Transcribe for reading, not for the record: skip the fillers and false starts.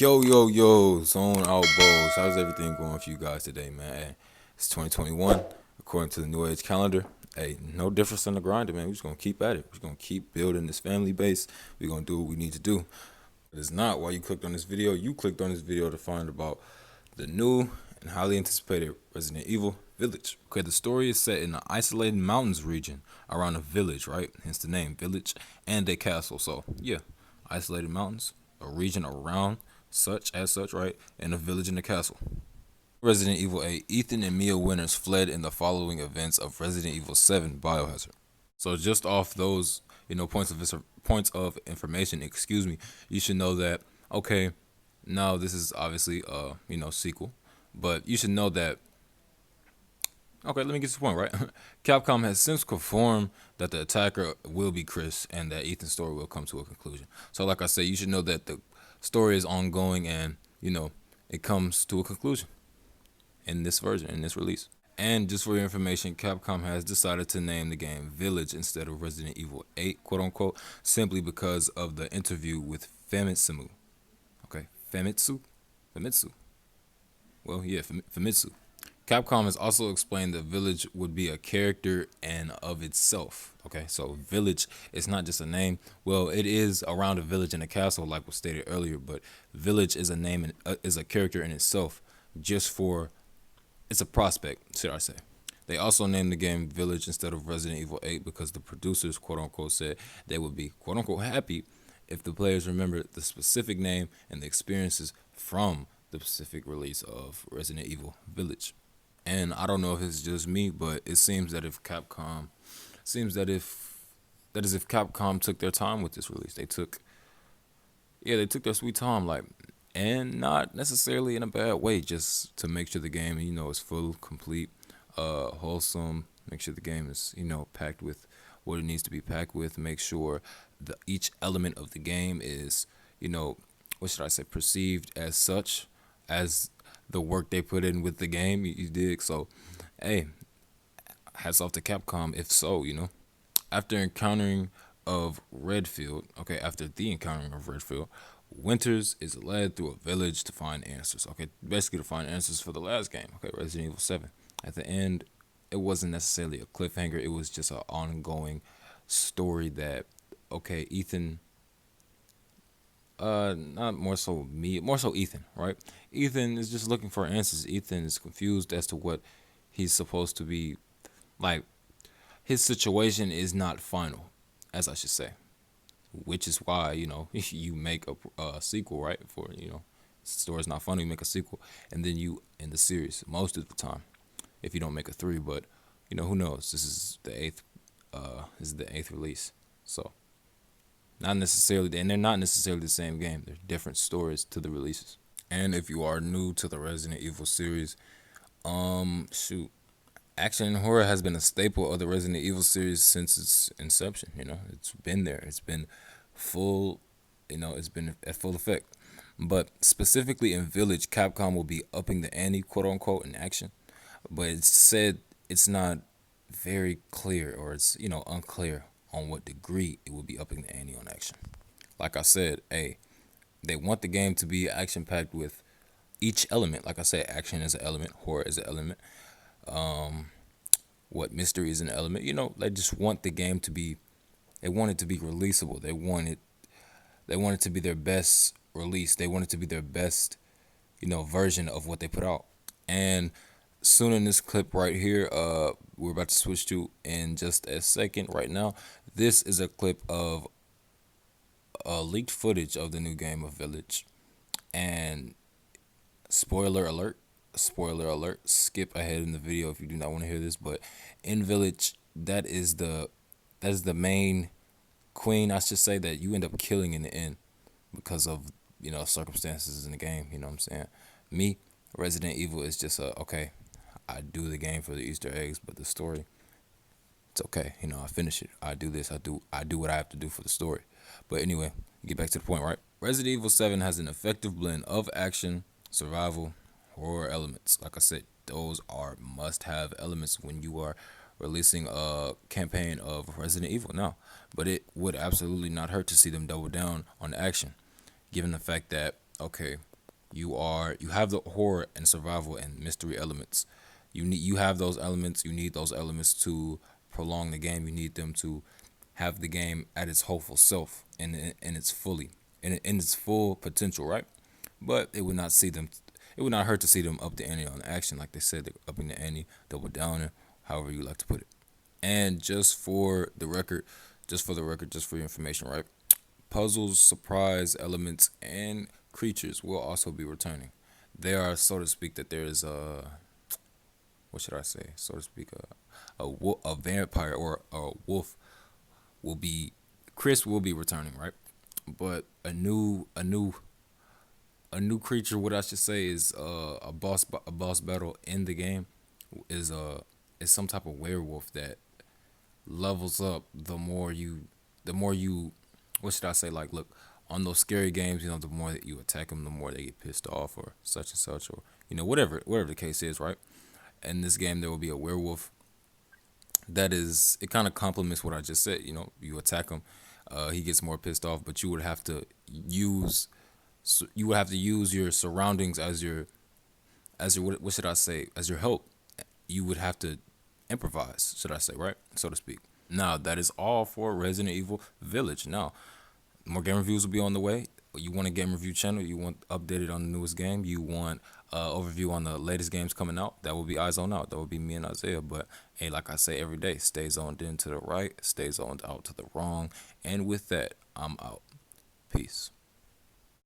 Yo, zone out Bows. How's everything going for you guys today, man? Hey, it's 2021, according to the New Age calendar. Hey, no difference in the grind, man. We're just gonna keep at it. We're gonna keep building this family base. We're gonna do what we need to do. But it's not why you clicked on this video. You clicked on this video to find about the new and highly anticipated Resident Evil Village. Okay, the story is set in an isolated mountains region around a village, right? Hence the name, village, and a castle. So, yeah, isolated mountains, a region around such, right? And a village and a castle. Resident Evil 8, Ethan and Mia Winters fled in the following events of Resident Evil 7 Biohazard. So just off those, points of information, you should know that okay, now this is obviously sequel, but you should know that okay, let me get to the point, right? Capcom has since confirmed that the attacker will be Chris and that Ethan's story will come to a conclusion. So like I said, you should know that the story is ongoing and, it comes to a conclusion in this version, in this release. And just for your information, Capcom has decided to name the game Village instead of Resident Evil 8, quote unquote, simply because of the interview with Famitsu. Okay, Famitsu? Famitsu. Well, yeah, Famitsu. Capcom has also explained that Village would be a character and of itself. Okay, so Village is not just a name. Well, it is around a village and a castle, like was stated earlier, but Village is a name and is a character in itself. It's a prospect, should I say. They also named the game Village instead of Resident Evil 8 because the producers, quote unquote, said they would be, quote unquote, happy if the players remember the specific name and the experiences from the specific release of Resident Evil Village. And I don't know if it's just me, but it seems that if Capcom took their time with this release. They took their sweet time, like, and not necessarily in a bad way, just to make sure the game, is full, complete, wholesome. Make sure the game is, packed with what it needs to be packed with. Make sure each element of the game is, what should I say, perceived as such as the work they put in with the game. You dig? So, hey, hats off to Capcom. If so, after the encountering of Redfield, Winters is led through a village to find answers. Okay, basically to find answers for the last game. Okay, Resident Evil 7. At the end, it wasn't necessarily a cliffhanger. It was just an ongoing story that, okay, Ethan. Not more so me, more so Ethan, right? Ethan is just looking for answers. Ethan is confused as to what he's supposed to be, like, his situation is not final, as I should say, which is why, you make a sequel, right? For, story's not funny, you make a sequel, and then you end the series most of the time, if you don't make a 3, but, who knows? This is the eighth release, so. Not necessarily, and they're not necessarily the same game. They're different stories to the releases. And if you are new to the Resident Evil series, action and horror has been a staple of the Resident Evil series since its inception. It's been there. It's been full, it's been at full effect. But specifically in Village, Capcom will be upping the ante, quote unquote, in action. But it's said it's not very clear, or it's, unclear on what degree it will be upping the ante on action. Like I said, they want the game to be action packed with each element. Like I said, action is an element, horror is an element, mystery is an element. They just want the game to be. They want it to be releasable. They want it to be their best release. They want it to be their best, version of what they put out. And soon in this clip right here, we're about to switch to in just a second. Right now, this is a clip of leaked footage of the new game of Village, and spoiler alert, skip ahead in the video if you do not want to hear this. But in Village, that is the main queen, I should say, that you end up killing in the end because of circumstances in the game. You know what I'm saying? Me, Resident Evil is just okay, I do the game for the Easter eggs, but the story, it's okay. I finish it. I do this. I do what I have to do for the story. But anyway, get back to the point, right? Resident Evil 7 has an effective blend of action, survival, horror elements. Like I said, those are must-have elements when you are releasing a campaign of Resident Evil now. But it would absolutely not hurt to see them double down on action, given the fact that, okay, You have the horror and survival and mystery elements. You have those elements. You need those elements to prolong the game. You need them to have the game at its hopeful self and in its fully in its full potential, right? But it would not see them. It would not hurt to see them up the ante on action, like they said, they're upping the ante, double down, and however you like to put it. And just for your information, right? Puzzles, surprise elements, and creatures will also be returning. They are, so to speak, that there is what should I say, so to speak, a vampire or a wolf will be, Chris will be returning, right? But a new creature, what I should say, is a boss battle in the game is is some type of werewolf that levels up the more you what should I say, like, look, on those scary games, the more that you attack them, the more they get pissed off or such and such, or whatever the case is, right? In this game there will be a werewolf that is, it kind of complements what I just said. You attack him, he gets more pissed off, but use you would have to use your surroundings as your what should I say, as your help. You would have to improvise, should I say, right, so to speak. Now that is all for Resident Evil Village. Now more game reviews will be on the way. You want a game review channel, you want updated on the newest game, you want overview on the latest games coming out, that will be Eyes on Out. That will be me and Isaiah. But hey, like I say every day, stay zoned in to the right, stay zoned out to the wrong. And with that, I'm out. Peace.